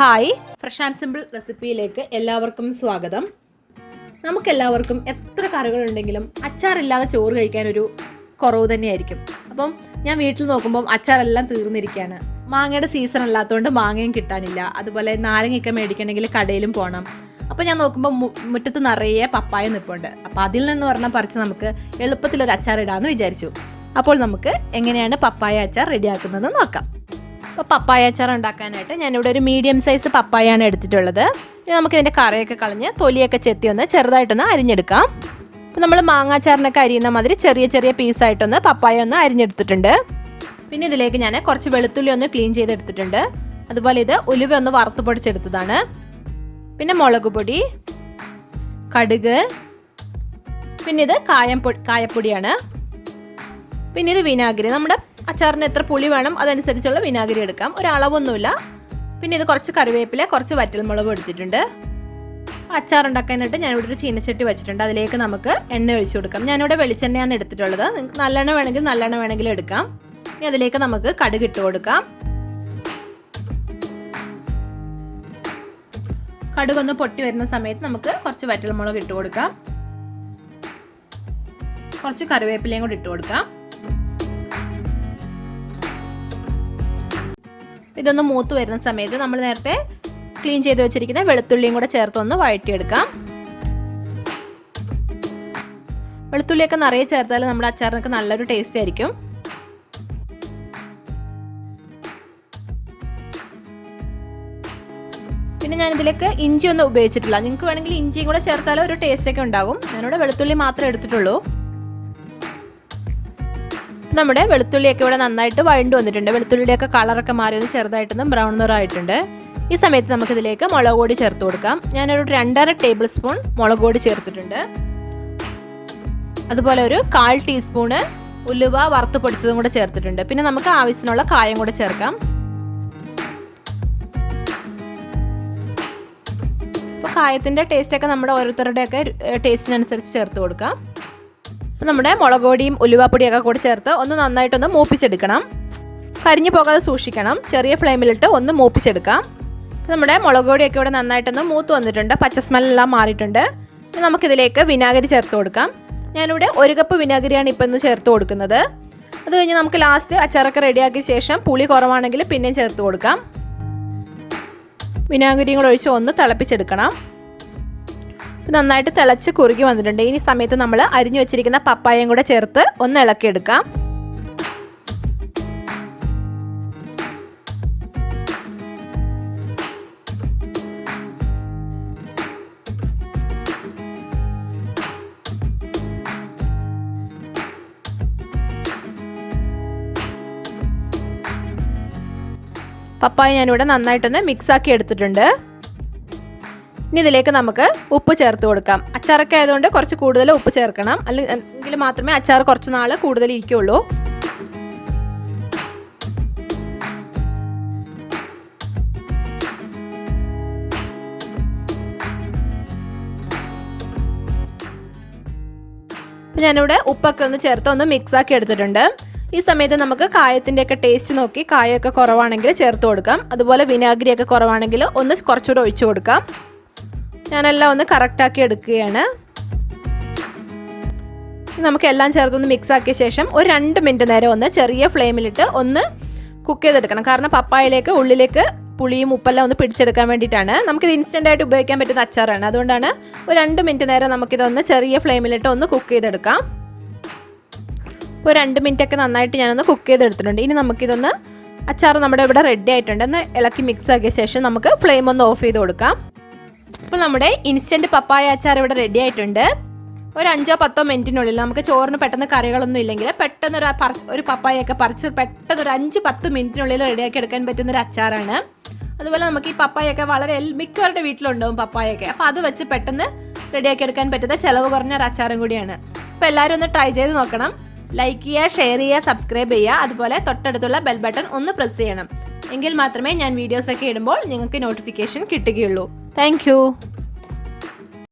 Hi, fresh and simple റെസിപ്പിയിലേക്ക് എല്ലാവർക്കും സ്വാഗതം. നമുക്കെല്ലാവർക്കും എത്ര കറികളുണ്ടെങ്കിലും അച്ചാറില്ലാതെ ചോറ് കഴിക്കാനൊരു കുറവ് തന്നെയായിരിക്കും. അപ്പം ഞാൻ വീട്ടിൽ നോക്കുമ്പം അച്ചാറെല്ലാം തീർന്നിരിക്കുകയാണ്. മാങ്ങയുടെ സീസൺ അല്ലാത്തതുകൊണ്ട് മാങ്ങയും കിട്ടാനില്ല. അതുപോലെ നാരങ്ങയൊക്കെ മേടിക്കണമെങ്കിൽ കടയിലും പോകണം. അപ്പോൾ ഞാൻ നോക്കുമ്പോൾ മുറ്റത്ത് നിറയെ പപ്പായ നിൽപ്പുണ്ട്. അപ്പോൾ അതിൽ നിന്ന് പറഞ്ഞാൽ പറിച്ച് നമുക്ക് എളുപ്പത്തിലൊരു അച്ചാർ ഇടാമെന്ന് വിചാരിച്ചു. അപ്പോൾ നമുക്ക് എങ്ങനെയാണ് പപ്പായ അച്ചാർ റെഡിയാക്കുന്നത് നോക്കാം. അപ്പോൾ പപ്പായ അച്ചാർ ഉണ്ടാക്കാനായിട്ട് ഞാനിവിടെ ഒരു മീഡിയം സൈസ് പപ്പായാണ് എടുത്തിട്ടുള്ളത്. ഇനി നമുക്കിതിൻ്റെ കറയൊക്കെ കളഞ്ഞ് തൊലിയൊക്കെ ചെത്തി ഒന്ന് ചെറുതായിട്ടൊന്ന് അരിഞ്ഞെടുക്കാം. അപ്പോൾ നമ്മൾ മാങ്ങാച്ചാറിനൊക്കെ അരിയുന്ന മാതിരി ചെറിയ ചെറിയ പീസായിട്ടൊന്ന് പപ്പായ ഒന്ന് അരിഞ്ഞെടുത്തിട്ടുണ്ട്. പിന്നെ ഇതിലേക്ക് ഞാൻ കുറച്ച് വെളുത്തുള്ളി ഒന്ന് ക്ലീൻ ചെയ്തെടുത്തിട്ടുണ്ട്. അതുപോലെ ഇത് ഉലുവ ഒന്ന് വറുത്ത് പൊടിച്ചെടുത്തതാണ്. പിന്നെ മുളക് പൊടി, കടുക്, പിന്നെ ഇത് കായപ്പൊടിയാണ്. പിന്നെ ഇത് വിനാഗിരി. നമ്മുടെ അച്ചാറിന് എത്ര പുളി വേണം അതനുസരിച്ചുള്ള വിനാഗിരി എടുക്കാം, ഒരളവൊന്നുമില്ല. പിന്നെ ഇത് കുറച്ച് കറിവേപ്പില, കുറച്ച് വറ്റൽമുളക് എടുത്തിട്ടുണ്ട്. അച്ചാർ ഉണ്ടാക്കാനായിട്ട് ഞാനിവിടെ ഒരു ചീനച്ചട്ടി വെച്ചിട്ടുണ്ട്. അതിലേക്ക് നമുക്ക് എണ്ണ ഒഴിച്ചു കൊടുക്കാം. ഞാനിവിടെ വെളിച്ചെണ്ണയാണ് എടുത്തിട്ടുള്ളത്. നിങ്ങൾക്ക് നല്ലെണ്ണ വേണമെങ്കിൽ എടുക്കാം. ഇനി അതിലേക്ക് നമുക്ക് കടുക് ഇട്ട് കൊടുക്കാം. കടുകൊന്ന് പൊട്ടി വരുന്ന സമയത്ത് നമുക്ക് കുറച്ച് വറ്റൽമുളക് ഇട്ട് കൊടുക്കാം. കുറച്ച് കറിവേപ്പിലയും കൂടി ഇട്ട് കൊടുക്കാം. ഇതൊന്ന് മൂത്ത് വരുന്ന സമയത്ത് നമ്മൾ നേരത്തെ ക്ലീൻ ചെയ്ത് വെച്ചിരിക്കുന്ന വെളുത്തുള്ളിയും കൂടെ ചേർത്തൊന്ന് വഴറ്റിയെടുക്കാം. വെളുത്തുള്ളിയൊക്കെ നിറയെ ചേർത്താൽ നമ്മുടെ അച്ചാറിനൊക്കെ നല്ലൊരു ടേസ്റ്റ് ആയിരിക്കും. പിന്നെ ഞാനിതിലേക്ക് ഇഞ്ചി ഒന്നും ഉപയോഗിച്ചിട്ടില്ല. നിങ്ങൾക്ക് വേണമെങ്കിൽ ഇഞ്ചിയും കൂടെ ചേർത്താലും ഒരു ടേസ്റ്റൊക്കെ ഉണ്ടാകും. ഞാനിവിടെ വെളുത്തുള്ളി മാത്രമേ എടുത്തിട്ടുള്ളൂ. നമ്മുടെ വെളുത്തുള്ളിയൊക്കെ ഇവിടെ നന്നായിട്ട് വഴണ്ട് വന്നിട്ടുണ്ട്. വെളുത്തുള്ളിയുടെയൊക്കെ കളറൊക്കെ മാറി ഒന്ന് ചെറുതായിട്ടൊന്ന് ബ്രൗൺ നിറമായിട്ടുണ്ട്. ഈ സമയത്ത് നമുക്കിതിലേക്ക് മുളക് പൊടി ചേർത്ത് കൊടുക്കാം. ഞാനൊരു 2.5 ടേബിൾ സ്പൂൺ മുളക് പൊടി ചേർത്തിട്ടുണ്ട്. അതുപോലെ ഒരു 1/4 ടീസ്പൂണ് ഉലുവ വറുത്ത് പൊടിച്ചതും കൂടെ ചേർത്തിട്ടുണ്ട്. പിന്നെ നമുക്ക് ആവശ്യത്തിനുള്ള കായം കൂടെ ചേർക്കാം. അപ്പോൾ കായത്തിൻ്റെ ടേസ്റ്റൊക്കെ നമ്മുടെ ഓരോരുത്തരുടെയൊക്കെ ടേസ്റ്റിനനുസരിച്ച് ചേർത്ത് കൊടുക്കാം. നമ്മുടെ മുളക് പൊടിയും ഉലുവാപ്പൊടിയൊക്കെ കൂടി ചേർത്ത് ഒന്ന് നന്നായിട്ടൊന്ന് മൂപ്പിച്ചെടുക്കണം. കരിഞ്ഞു പോകാതെ സൂക്ഷിക്കണം. ചെറിയ ഫ്ലെയിമിലിട്ട് ഒന്ന് മൂപ്പിച്ചെടുക്കാം. നമ്മുടെ മുളക് പൊടിയൊക്കെ ഇവിടെ നന്നായിട്ടൊന്ന് മൂത്ത് വന്നിട്ടുണ്ട്. പച്ച സ്മെല്ലെല്ലാം മാറിയിട്ടുണ്ട്. നമുക്കിതിലേക്ക് വിനാഗിരി ചേർത്ത് കൊടുക്കാം. ഞാനിവിടെ 1 കപ്പ് വിനാഗിരിയാണ് ഇപ്പം ഇന്ന് ചേർത്ത് കൊടുക്കുന്നത്. അത് കഴിഞ്ഞ് നമുക്ക് ലാസ്റ്റ് അച്ചാറൊക്കെ റെഡിയാക്കിയ ശേഷം പുളി കുറവാണെങ്കിൽ പിന്നെയും ചേർത്ത് കൊടുക്കാം. വിനാഗിരിയും കൂടെ ഒഴിച്ച് ഒന്ന് തിളപ്പിച്ചെടുക്കണം. നന്നായിട്ട് തിളച്ച് കുറുകി വന്നിട്ടുണ്ട്. ഈ സമയത്ത് നമ്മൾ അരിഞ്ഞു വെച്ചിരിക്കുന്ന പപ്പായയും കൂടെ ചേർത്ത് ഒന്ന് ഇളക്കിയെടുക്കാം. പപ്പായ ഞാനിവിടെ നന്നായിട്ടൊന്ന് മിക്സാക്കി എടുത്തിട്ടുണ്ട്. ഇനി ഇതിലേക്ക് നമുക്ക് ഉപ്പ് ചേർത്ത് കൊടുക്കാം. അച്ചാറൊക്കെ ആയതുകൊണ്ട് കുറച്ച് കൂടുതൽ ഉപ്പ് ചേർക്കണം, അല്ലെങ്കിൽ മാത്രമേ അച്ചാർ കുറച്ച് നാൾ കൂടുതൽ ഇരിക്കുള്ളൂ. ഞാനിവിടെ ഉപ്പൊക്കെ ഒന്ന് ചേർത്ത് ഒന്ന് മിക്സാക്കി എടുത്തിട്ടുണ്ട്. ഈ സമയത്ത് നമുക്ക് കായത്തിൻ്റെയൊക്കെ ടേസ്റ്റ് നോക്കി കായമൊക്കെ കുറവാണെങ്കിൽ ചേർത്ത് കൊടുക്കാം. അതുപോലെ വിനാഗിരിയൊക്കെ കുറവാണെങ്കിൽ ഒന്ന് കുറച്ചുകൂടെ ഒഴിച്ചു കൊടുക്കാം. ഞാനെല്ലാം ഒന്ന് കറക്റ്റാക്കി എടുക്കുകയാണ്. നമുക്ക് എല്ലാം ചേർത്തൊന്ന് മിക്സ് ആക്കിയ ശേഷം ഒരു 2 മിനിറ്റ് നേരം ഒന്ന് ചെറിയ ഫ്ലെയിമിലിട്ട് ഒന്ന് കുക്ക് ചെയ്തെടുക്കണം. കാരണം പപ്പായയിലേക്ക് ഉള്ളിലേക്ക് പുളിയും ഉപ്പെല്ലാം ഒന്ന് പിടിച്ചെടുക്കാൻ വേണ്ടിയിട്ടാണ്. നമുക്കിത് ഇൻസ്റ്റൻ്റായിട്ട് ഉപയോഗിക്കാൻ പറ്റുന്ന അച്ചാറാണ്. അതുകൊണ്ടാണ് ഒരു 2 മിനിറ്റ് നേരം നമുക്കിതൊന്ന് ചെറിയ ഫ്ലെയിമിലിട്ട് ഒന്ന് കുക്ക് ചെയ്തെടുക്കാം. ഇപ്പോൾ 2 മിനിറ്റൊക്കെ നന്നായിട്ട് ഞാനൊന്ന് കുക്ക് ചെയ്തെടുത്തിട്ടുണ്ട്. ഇനി നമുക്കിതൊന്ന് അച്ചാർ നമ്മുടെ ഇവിടെ റെഡി ആയിട്ടുണ്ട്. ഒന്ന് ഇളക്കി മിക്സ് ആക്കിയ ശേഷം നമുക്ക് ഫ്ലെയിം ഒന്ന് ഓഫ് ചെയ്ത് കൊടുക്കാം. ഇപ്പോൾ നമ്മുടെ ഇൻസ്റ്റൻറ്റ് പപ്പായ അച്ചാർ ഇവിടെ റെഡി ആയിട്ടുണ്ട്. ഒരു 5-10 മിനിറ്റിനുള്ളിൽ നമുക്ക് ചോറിന് പെട്ടെന്ന് കറികളൊന്നും ഇല്ലെങ്കിൽ പെട്ടെന്ന് ഒരു പപ്പായൊക്കെ പറിച്ച് പെട്ടെന്ന് ഒരു 5-10 മിനിറ്റിനുള്ളിൽ റെഡിയാക്കി എടുക്കാൻ പറ്റുന്നൊരു അച്ചാറാണ്. അതുപോലെ നമുക്ക് ഈ പപ്പായൊക്കെ വളരെ മിക്കവരുടെ വീട്ടിലുണ്ടാവും പപ്പായൊക്കെ. അപ്പോൾ അത് വെച്ച് പെട്ടെന്ന് റെഡിയാക്കി എടുക്കാൻ പറ്റുന്ന ചിലവ് കുറഞ്ഞ ഒരു അച്ചാറും കൂടിയാണ്. അപ്പോൾ എല്ലാവരും ഒന്ന് ട്രൈ ചെയ്ത് നോക്കണം. ലൈക്ക് ചെയ്യുക, ഷെയർ ചെയ്യുക, സബ്സ്ക്രൈബ് ചെയ്യുക. അതുപോലെ തൊട്ടടുത്തുള്ള ബെൽ ബട്ടൺ ഒന്ന് പ്രസ് ചെയ്യണം. എങ്കിൽ മാത്രമേ ഞാൻ വീഡിയോസൊക്കെ ഇടുമ്പോൾ നിങ്ങൾക്ക് നോട്ടിഫിക്കേഷൻ കിട്ടുകയുള്ളൂ. താങ്ക്